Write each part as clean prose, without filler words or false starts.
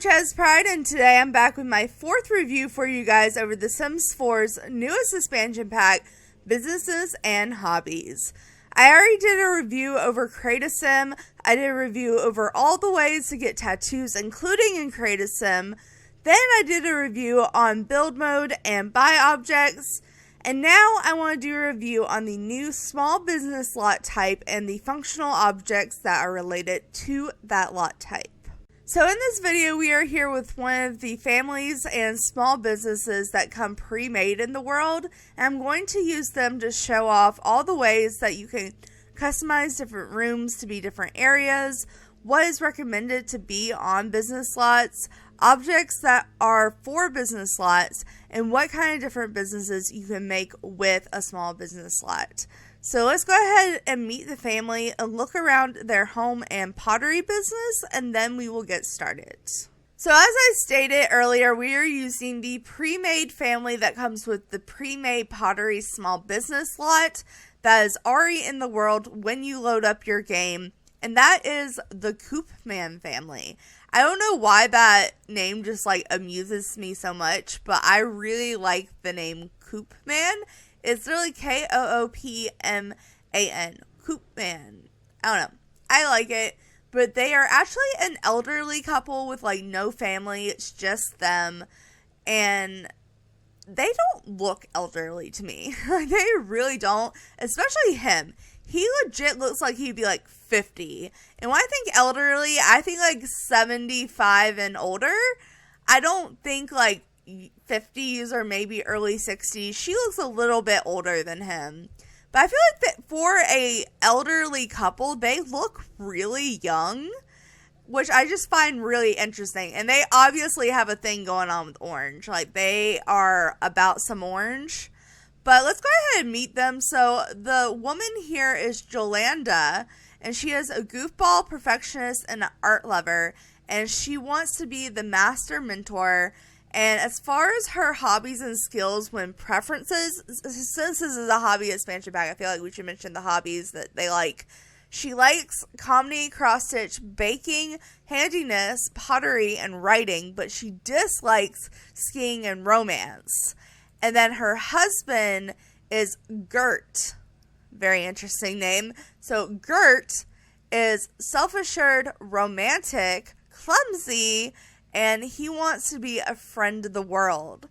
ChezPride, and today I'm back with my fourth review for you guys over The Sims 4's newest expansion pack, Businesses and Hobbies. I already did a review over Create a Sim. I did a review over all the ways to get tattoos, including in Create a Sim. Then I did a review on build mode and buy objects. And now I want to do a review on the new small business lot type and the functional objects that are related to that lot type. So in this video, we are here with one of the families and small businesses that come pre-made in the world. And I'm going to use them to show off all the ways that you can customize different rooms to be different areas, what is recommended to be on business lots, objects that are for business lots, and what kind of different businesses you can make with a small business lot. So let's go ahead and meet the family and look around their home and pottery business, and then we will get started. So as I stated earlier, we are using the pre-made family that comes with the pre-made pottery small business lot that is already in the world when you load up your game, and that is the Koopman family. I don't know why that name just amuses me so much, but I really like the name Koopman. It's really Koopman. Koopman. I don't know. I like it. But they are actually an elderly couple with no family. It's just them. And they don't look elderly to me. They really don't. Especially him. He legit looks like he'd be 50. And when I think elderly, I think 75 and older. I don't think 50s or maybe early 60s. She looks a little bit older than him. But I feel like that for a elderly couple, they look really young, which I just find really interesting. And they obviously have a thing going on with orange. They are about some orange. But let's go ahead and meet them. So the woman here is Jolanda, and she is a goofball, perfectionist, and an art lover. And she wants to be the master mentor. And as far as her hobbies and skills when preferences, since this is a hobby expansion pack, I feel like we should mention the hobbies that they like. She likes comedy, cross-stitch, baking, handiness, pottery, and writing, but she dislikes skiing and romance. And then her husband is Gert. Very interesting name. So Gert is self-assured, romantic, clumsy, and he wants to be a friend of the world.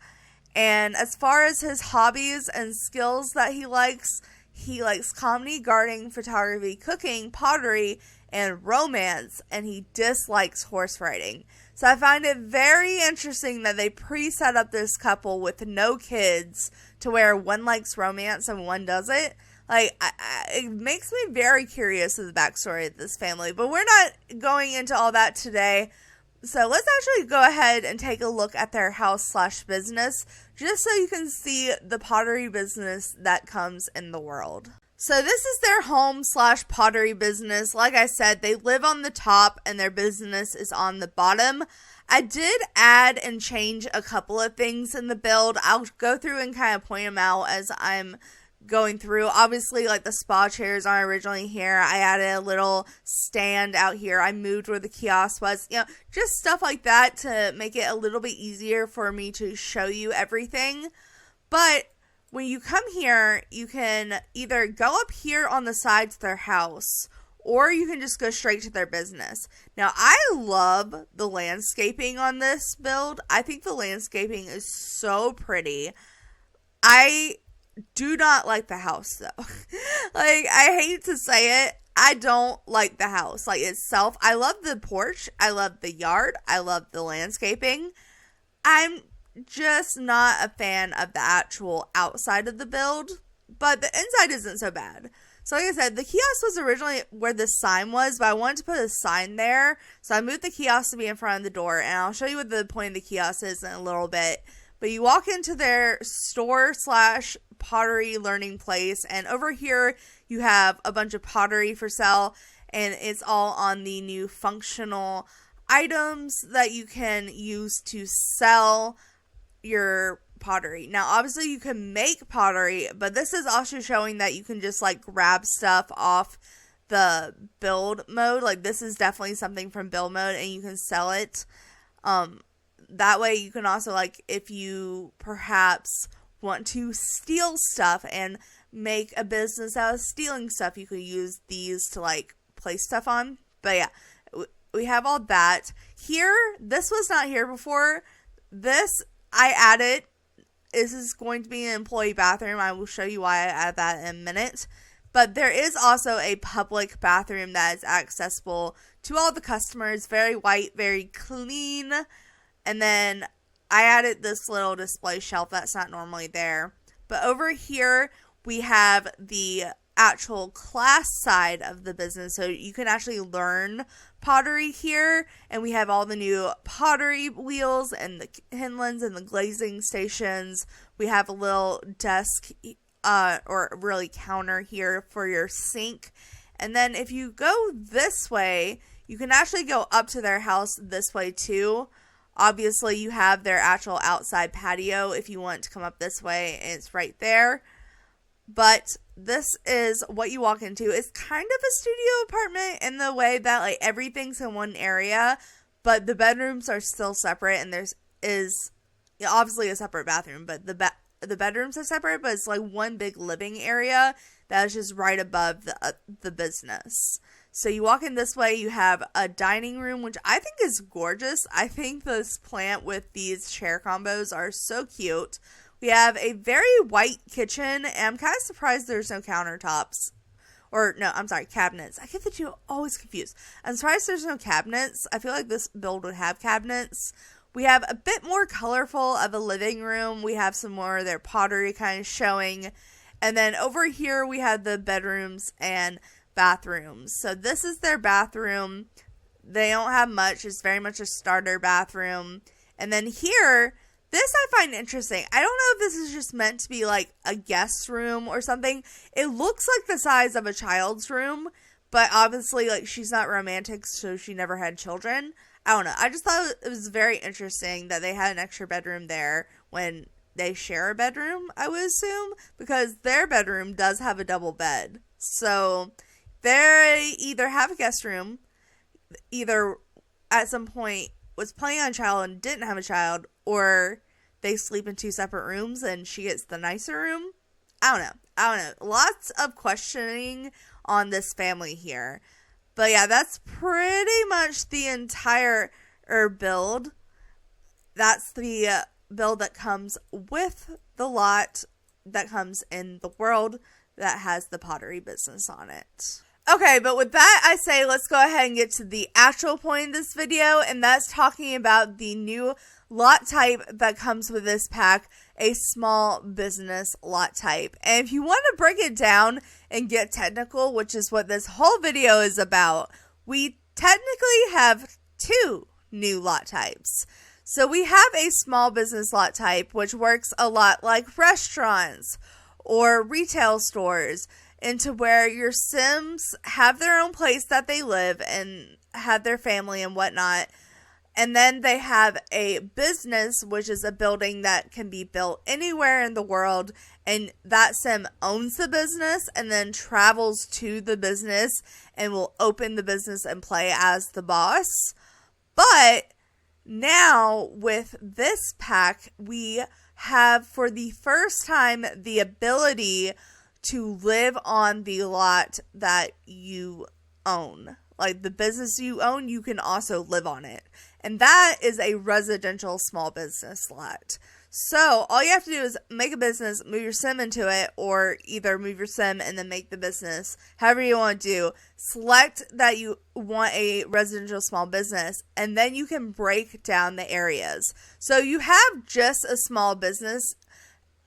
And as far as his hobbies and skills that he likes comedy, gardening, photography, cooking, pottery, and romance, and he dislikes horse riding. So I find it very interesting that they pre-set up this couple with no kids to where one likes romance and one doesn't. It makes me very curious of the backstory of this family, but we're not going into all that today. So let's actually go ahead and take a look at their house/business, just so you can see the pottery business that comes in the world. So this is their home/pottery business. Like I said, they live on the top and their business is on the bottom. I did add and change a couple of things in the build. I'll go through and kind of point them out as I'm going through. Obviously, the spa chairs aren't originally here. I added a little stand out here. I moved where the kiosk was. Just stuff like that to make it a little bit easier for me to show you everything. But when you come here, you can either go up here on the side to their house, or you can just go straight to their business. Now, I love the landscaping on this build. I think the landscaping is so pretty. I do not like the house, though. I hate to say it. I don't like the house, itself. I love the porch. I love the yard. I love the landscaping. I'm just not a fan of the actual outside of the build, but the inside isn't so bad. So like I said, the kiosk was originally where the sign was, but I wanted to put a sign there. So I moved the kiosk to be in front of the door, and I'll show you what the point of the kiosk is in a little bit. But you walk into their store/pottery learning place, and over here you have a bunch of pottery for sale, and it's all on the new functional items that you can use to sell your pottery. Now, obviously you can make pottery, but this is also showing that you can just grab stuff off the build mode. This is definitely something from build mode, and you can sell it. That way you can also, like, if you perhaps want to steal stuff and make a business out of stealing stuff, you could use these to, like, place stuff on. But yeah, we have all that. Here, this was not here before. This, I added. This is going to be an employee bathroom. I will show you why I add that in a minute. But there is also a public bathroom that is accessible to all the customers. Very white, very clean. And then I added this little display shelf that's not normally there. But over here, we have the actual class side of the business. So you can actually learn pottery here. And we have all the new pottery wheels and the Hinlands and the glazing stations. We have a little desk or really counter here for your sink. And then if you go this way, you can actually go up to their house this way too. Obviously, you have their actual outside patio if you want to come up this way, and it's right there. But this is what you walk into. It's kind of a studio apartment in the way that, like, everything's in one area, but the bedrooms are still separate, and there's obviously a separate bathroom, but the bedrooms are separate, but it's like one big living area that is just right above the business. So you walk in this way, you have a dining room, which I think is gorgeous. I think this plant with these chair combos are so cute. We have a very white kitchen, and I'm kind of surprised there's no countertops. Or, no, I'm sorry, cabinets. I get the two always confused. I'm surprised there's no cabinets. I feel like this build would have cabinets. We have a bit more colorful of a living room. We have some more of their pottery kind of showing. And then over here, we have the bedrooms and bathrooms. So this is their bathroom. They don't have much. It's very much a starter bathroom. And then here, this I find interesting. I don't know if this is just meant to be like a guest room or something. It looks like the size of a child's room, but obviously, like, she's not romantic, so she never had children. I don't know. I just thought it was very interesting that they had an extra bedroom there when they share a bedroom, I would assume, because their bedroom does have a double bed. So they either have a guest room, either at some point was planning on a child and didn't have a child, or they sleep in two separate rooms and she gets the nicer room. I don't know. Lots of questioning on this family here. But yeah, that's pretty much the entire build. That's the build that comes with the lot that comes in the world that has the pottery business on it. Okay, but with that, I say let's go ahead and get to the actual point of this video, and that's talking about the new lot type that comes with this pack, a small business lot type. And if you want to break it down and get technical, which is what this whole video is about, we technically have two new lot types. So we have a small business lot type, which works a lot like restaurants or retail stores, into where your Sims have their own place that they live and have their family and whatnot. And then they have a business, which is a building that can be built anywhere in the world. And that Sim owns the business and then travels to the business and will open the business and play as the boss. But now with this pack, we have for the first time the ability to live on the lot that you own. Like the business you own, you can also live on it. And that is a residential small business lot. So all you have to do is make a business, move your Sim into it, or either move your Sim and then make the business. However you want to do. Select that you want a residential small business, and then you can break down the areas. So you have just a small business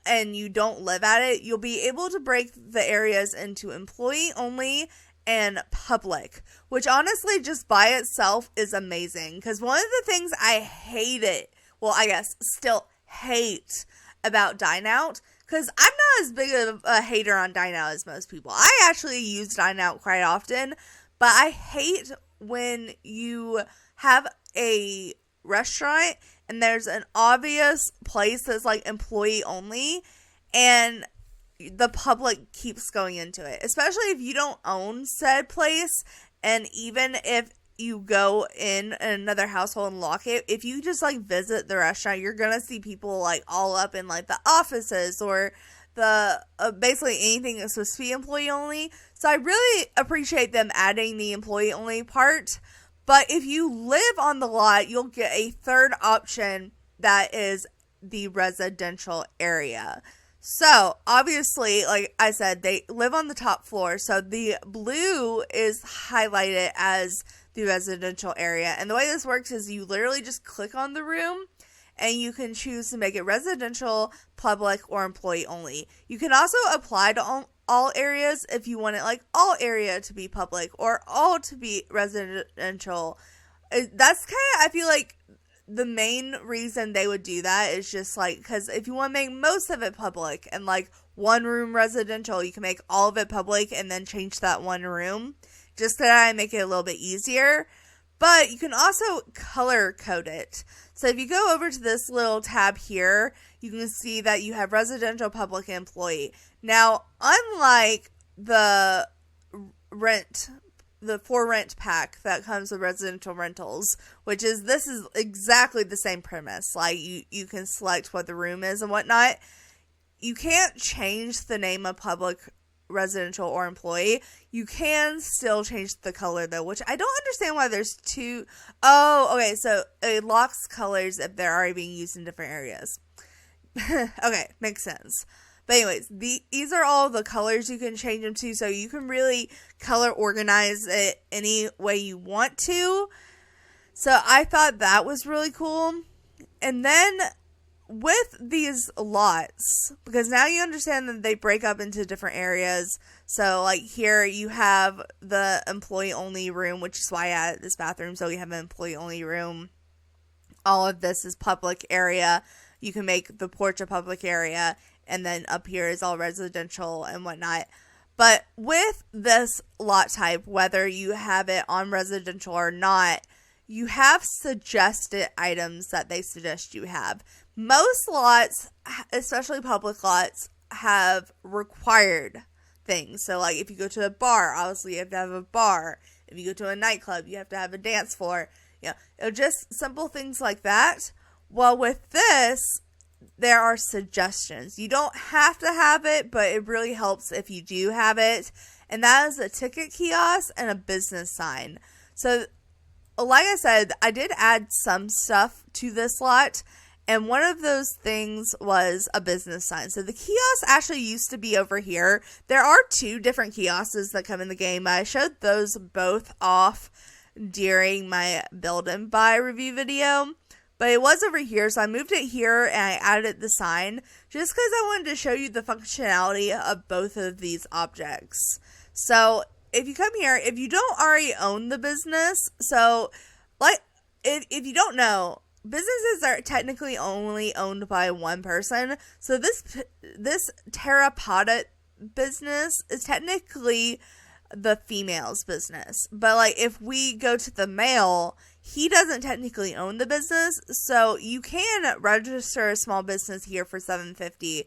and you don't live at it, you'll be able to break the areas into employee only and public, which honestly just by itself is amazing. Because one of the things I still hate about Dine Out, because I'm not as big of a hater on Dine Out as most people. I actually use Dine Out quite often, but I hate when you have a restaurant and there's an obvious place that's like employee only and the public keeps going into it, especially if you don't own said place. And even if you go in another household and lock it, if you just like visit the restaurant, you're gonna see people like all up in like the offices or the basically anything that's supposed to be employee only. So I really appreciate them adding the employee only part. But if you live on the lot, you'll get a third option that is the residential area. So obviously, like I said, they live on the top floor. So the blue is highlighted as the residential area. And the way this works is you literally just click on the room and you can choose to make it residential, public, or employee only. You can also apply to all areas if you want it like all area to be public or all to be residential. That's kind of, I feel like, the main reason they would do that is just like, because if you want to make most of it public and like one room residential, you can make all of it public and then change that one room just to make it a little bit easier. But you can also color code it. So if you go over to this little tab here, you can see that you have residential, public, and employee. Now, unlike the for rent pack that comes with residential rentals, which is, this is exactly the same premise. Like you can select what the room is and whatnot. You can't change the name of public, residential, or employee. You can still change the color though, which I don't understand why there's two. Oh, okay. So it locks colors if they're already being used in different areas. Okay, makes sense. But anyways, these are all the colors you can change them to, so you can really color organize it any way you want to. So I thought that was really cool. And then with these lots, because now you understand that they break up into different areas. So like here you have the employee only room, which is why I added this bathroom. So you have an employee only room. All of this is public area. You can make the porch a public area. And then up here is all residential and whatnot. But with this lot type, whether you have it on residential or not, you have suggested items that they suggest you have. Most lots, especially public lots, have required things. So like if you go to a bar, obviously you have to have a bar. If you go to a nightclub, you have to have a dance floor. You know, just simple things like that. Well, with this, there are suggestions. You don't have to have it, but it really helps if you do have it. And that is a ticket kiosk and a business sign. So, like I said, I did add some stuff to this lot. And one of those things was a business sign. So the kiosk actually used to be over here. There are two different kiosks that come in the game. I showed those both off during my build and buy review video. But it was over here, so I moved it here and I added the sign just because I wanted to show you the functionality of both of these objects. So if you come here, if you don't already own the business, so like if you don't know, businesses are technically only owned by one person. So this terracotta business is technically the female's business. But like if we go to the male, he doesn't technically own the business, so you can register a small business here for $7.50,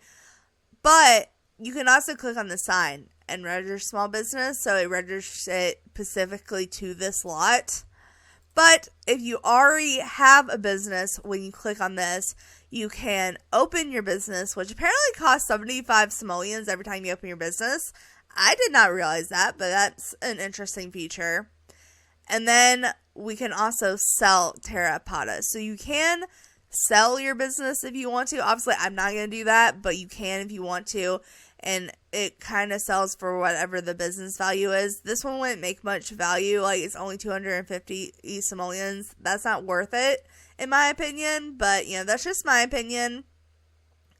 but you can also click on the sign and register small business, so it registers it specifically to this lot. But if you already have a business, when you click on this, you can open your business, which apparently costs 75 simoleons every time you open your business. I did not realize that, but that's an interesting feature. And then we can also sell terracotta. So you can sell your business if you want to. Obviously, I'm not going to do that, but you can if you want to. And it kind of sells for whatever the business value is. This one wouldn't make much value. Like, it's only 250 simoleons. That's not worth it, in my opinion. But, you know, that's just my opinion.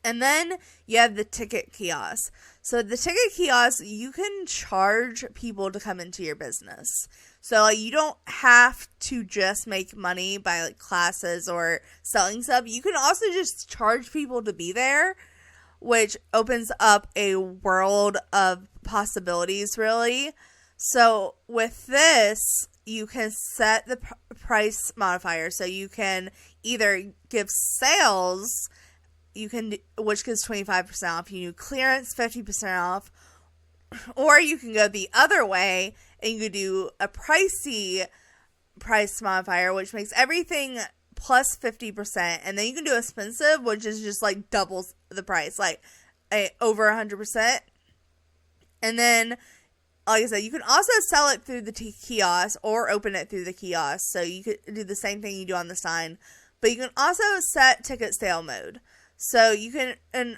And then you have the ticket kiosk. So the ticket kiosk, you can charge people to come into your business. So like, you don't have to just make money by like classes or selling stuff. You can also just charge people to be there, which opens up a world of possibilities, really. So with this, you can set the price modifier. So you can either give sales, which gives 25% off. You do clearance, 50% off. Or you can go the other way and you could do a pricey price modifier, which makes everything plus 50%. And then you can do expensive, which is just like doubles the price, like over 100%. And then, like I said, you can also sell it through the kiosk or open it through the kiosk. So you could do the same thing you do on the sign. But you can also set ticket sale mode. So you can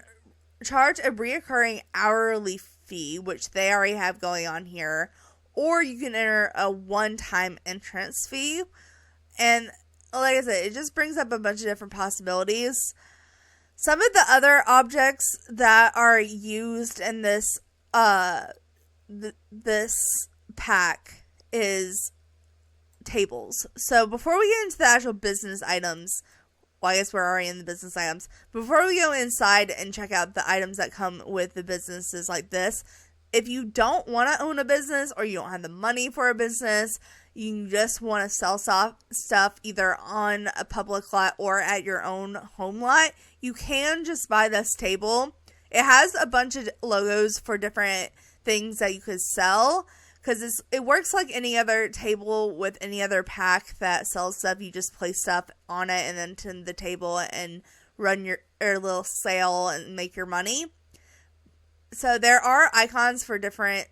charge a reoccurring hourly fee, which they already have going on here. Or you can enter a one-time entrance fee. And like I said, it just brings up a bunch of different possibilities. Some of the other objects that are used in this this pack is tables. So before we get into the actual business items, well, I guess we're already in the business items. Before we go inside and check out the items that come with the businesses like this, if you don't want to own a business or you don't have the money for a business, you just want to sell stuff either on a public lot or at your own home lot, you can just buy this table. It has a bunch of logos for different things that you could sell, because it works like any other table with any other pack that sells stuff. You just place stuff on it and then to the table and run your little sale and make your money. So there are icons for different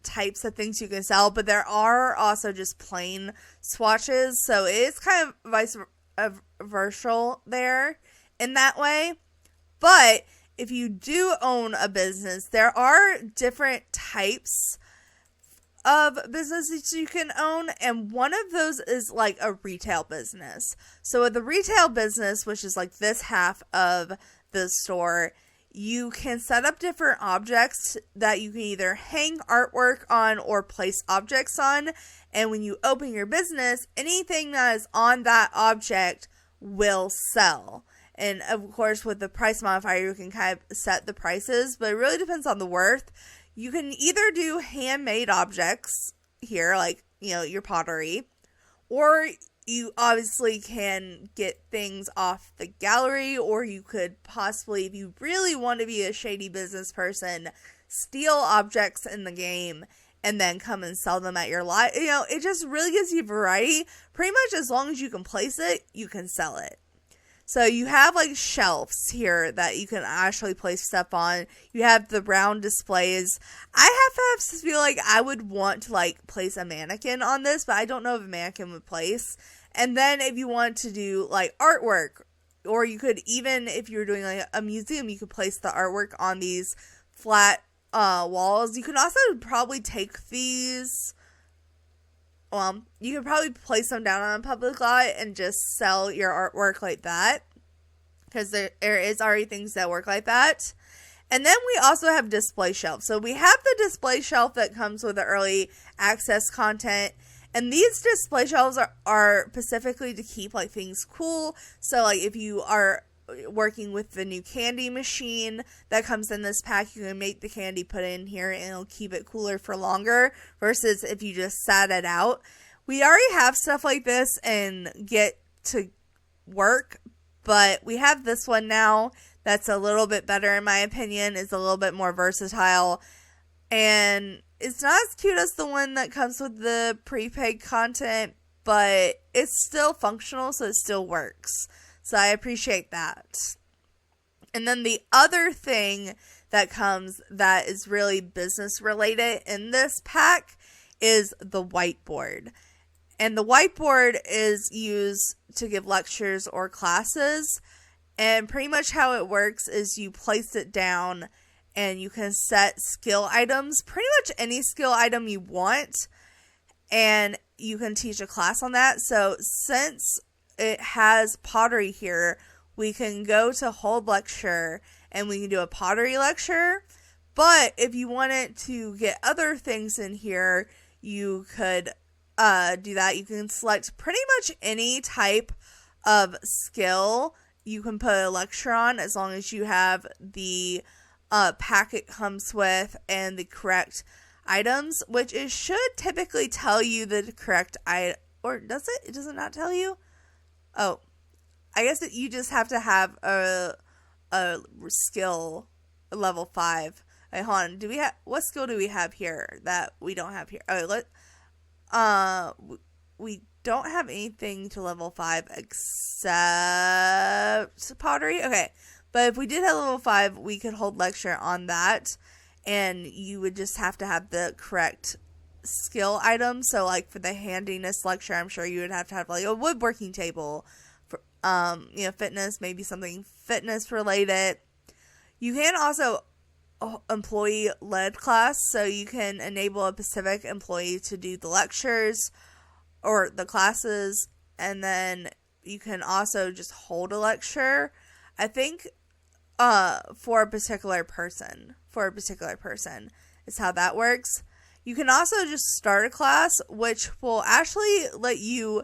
types of things you can sell, but there are also just plain swatches. So it is kind of vice versa there in that way. But if you do own a business, there are different types of businesses you can own, and one of those is like a retail business. So with the retail business, which is like this half of the store, you can set up different objects that you can either hang artwork on or place objects on. And when you open your business, anything that is on that object will sell. And of course, with the price modifier, you can kind of set the prices, but it really depends on the worth. You can either do handmade objects here, like, your pottery, or you obviously can get things off the gallery, or you could possibly, if you really want to be a shady business person, steal objects in the game and then come and sell them at your lot. It just really gives you variety. Pretty much as long as you can place it, you can sell it. So you have like shelves here that you can actually place stuff on. You have the round displays. I have to feel like I would want to like place a mannequin on this, but I don't know if a mannequin would place. And then if you want to do like artwork, or you could even, if you're doing like a museum, you could place the artwork on these flat walls. You can also probably take these. Well, you could probably place them down on a public lot and just sell your artwork like that, because there is already things that work like that. And then we also have display shelves. So we have the display shelf that comes with the early access content. And these display shelves are specifically to keep like things cool. So like if you are working with the new candy machine that comes in this pack, you can make the candy, put it in here, and it'll keep it cooler for longer versus if you just sat it out. We already have stuff like this and get to work, but we have this one now that's a little bit better in my opinion. It's a little bit more versatile, and it's not as cute as the one that comes with the prepaid content, but it's still functional, so it still works. So I appreciate that. And then the other thing that comes that is really business related in this pack is the whiteboard. And the whiteboard is used to give lectures or classes. And pretty much how it works is you place it down and you can set skill items, pretty much any skill item you want, and you can teach a class on that. So since it has pottery here, we can go to hold lecture and we can do a pottery lecture. But if you wanted to get other things in here, you could do that. You can select pretty much any type of skill you can put a lecture on, as long as you have the pack it comes with and the correct items, which it should typically tell you the correct item. Or does it? Does it not tell you? Oh, I guess you just have to have a skill level 5. Wait, hold on. What skill do we have here that we don't have here? Oh, we don't have anything to level 5 except pottery. Okay, but if we did have level 5, we could hold lecture on that, and you would just have to have the correct skill items. So like for the handiness lecture, I'm sure you would have to have like a woodworking table. For fitness, maybe something fitness related. You can also employee-led class, so you can enable a specific employee to do the lectures or the classes, and then you can also just hold a lecture, I think, for a particular person is how that works. You can also just start a class, which will actually let you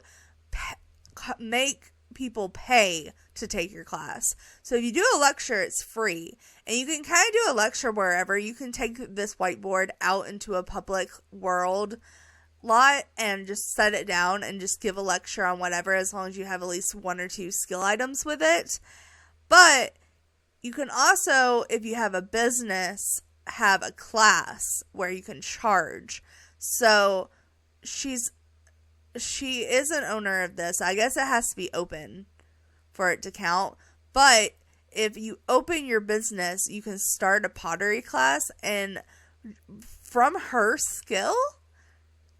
make people pay to take your class. So if you do a lecture, it's free, and you can kind of do a lecture wherever. You can take this whiteboard out into a public world lot and just set it down and just give a lecture on whatever, as long as you have at least 1 or 2 skill items with it. But you can also, if you have a business, have a class where you can charge. So she is an owner of this. I guess it has to be open for it to count. But if you open your business, you can start a pottery class, and from her skill,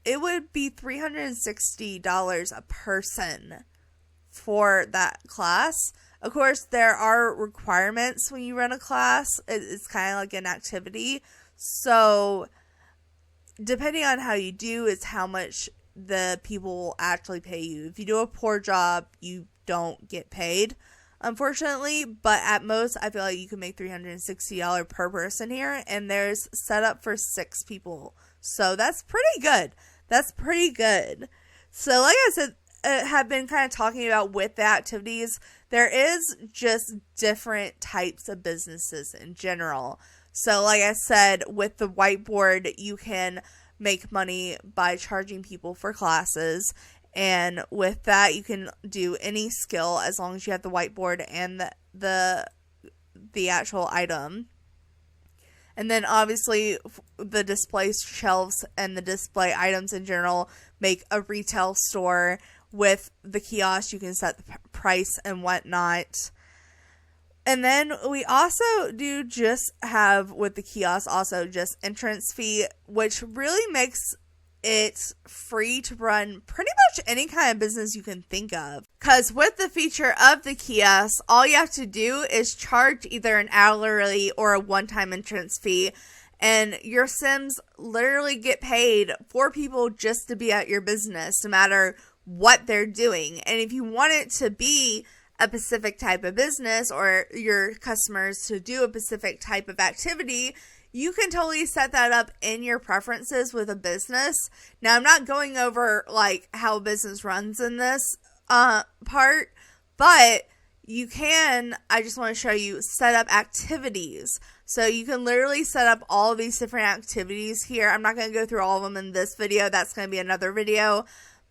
it would be $360 a person for that class. Of course, there are requirements when you run a class. It's kind of like an activity. So depending on how you do is how much the people will actually pay you. If you do a poor job, you don't get paid, unfortunately. But at most, I feel like you can make $360 per person here. And there's set up for 6 people. So that's pretty good. So like I said, have been kind of talking about with the activities, there is just different types of businesses in general. So like I said, with the whiteboard, you can make money by charging people for classes. And with that, you can do any skill as long as you have the whiteboard and the actual item. And then obviously the display shelves and the display items in general make a retail store. With the kiosk, you can set the price and whatnot. And then we also do just have, with the kiosk, also just entrance fee, which really makes it free to run pretty much any kind of business you can think of. Because with the feature of the kiosk, all you have to do is charge either an hourly or a one-time entrance fee. And your Sims literally get paid for people just to be at your business, no matter what they're doing. And if you want it to be a specific type of business, or your customers to do a specific type of activity, you can totally set that up in your preferences with a business. Now, I'm not going over like how a business runs in this part, but you can, I just want to show you, set up activities. So you can literally set up all of these different activities here. I'm not going to go through all of them in this video. That's going to be another video.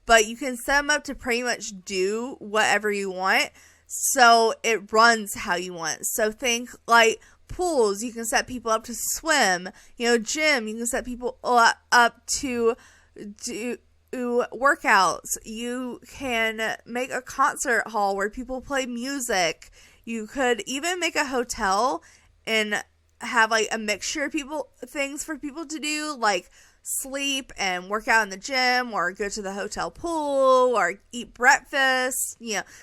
But you can set them up to pretty much do whatever you want. So it runs how you want. So think like pools, you can set people up to swim. Gym, you can set people up to do workouts. You can make a concert hall where people play music. You could even make a hotel and have like a mixture of things for people to do, like sleep and work out in the gym, or go to the hotel pool, or eat breakfast,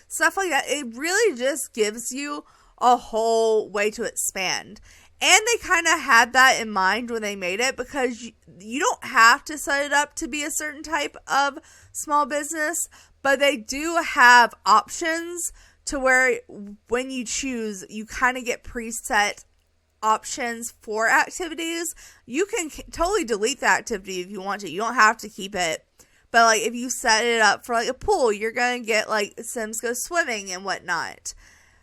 stuff like that. It really just gives you a whole way to expand. And they kind of had that in mind when they made it, because you don't have to set it up to be a certain type of small business, but they do have options to where when you choose, you kind of get preset options for activities. You can totally delete the activity if you want to. You don't have to keep it. But like if you set it up for like a pool, you're going to get like Sims Go Swimming and whatnot.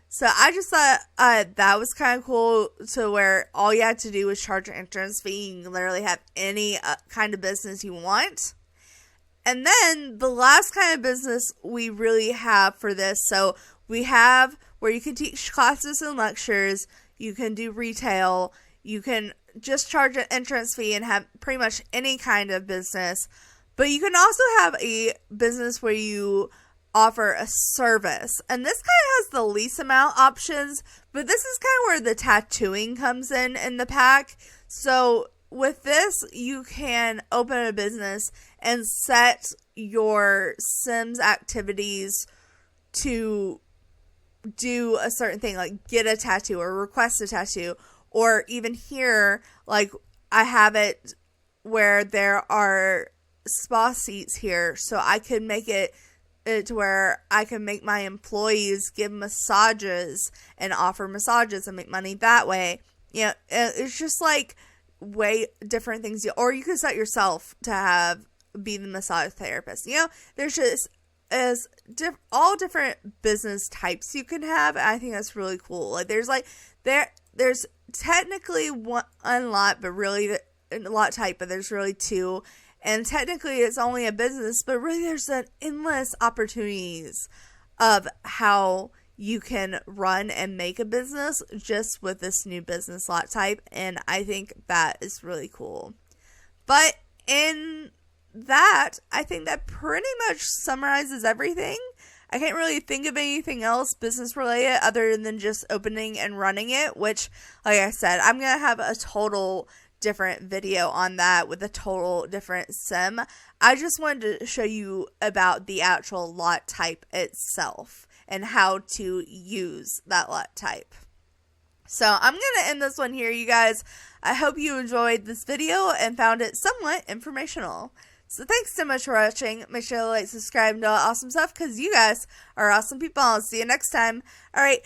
So I just thought that was kind of cool, to where all you had to do was charge an entrance fee. You can literally have any kind of business you want. And then the last kind of business we really have for this, so we have where you can teach classes and lectures. You can do retail. You can just charge an entrance fee and have pretty much any kind of business. But you can also have a business where you offer a service. And this kind of has the least amount options, but this is kind of where the tattooing comes in the pack. So with this, you can open a business and set your Sims activities to do a certain thing, like get a tattoo or request a tattoo, or even here, like I have it where there are spa seats here, so I could make it to where I can make my employees give massages and offer massages and make money that way. You know, it's just like way different things. Or you could set yourself to be the massage therapist. You know, there's just all different business types you can have. I think that's really cool. Like there's technically one lot, but really a lot type, but there's really two. And technically it's only a business, but really there's an endless opportunities of how you can run and make a business just with this new business lot type. And I think that is really cool. But in that, I think that pretty much summarizes everything. I can't really think of anything else business related other than just opening and running it, which, like I said, I'm going to have a total different video on that with a total different sim. I just wanted to show you about the actual lot type itself and how to use that lot type. So I'm going to end this one here, you guys. I hope you enjoyed this video and found it somewhat informational. So thanks so much for watching. Make sure to like, subscribe, and all that awesome stuff because you guys are awesome people. I'll see you next time. Alright,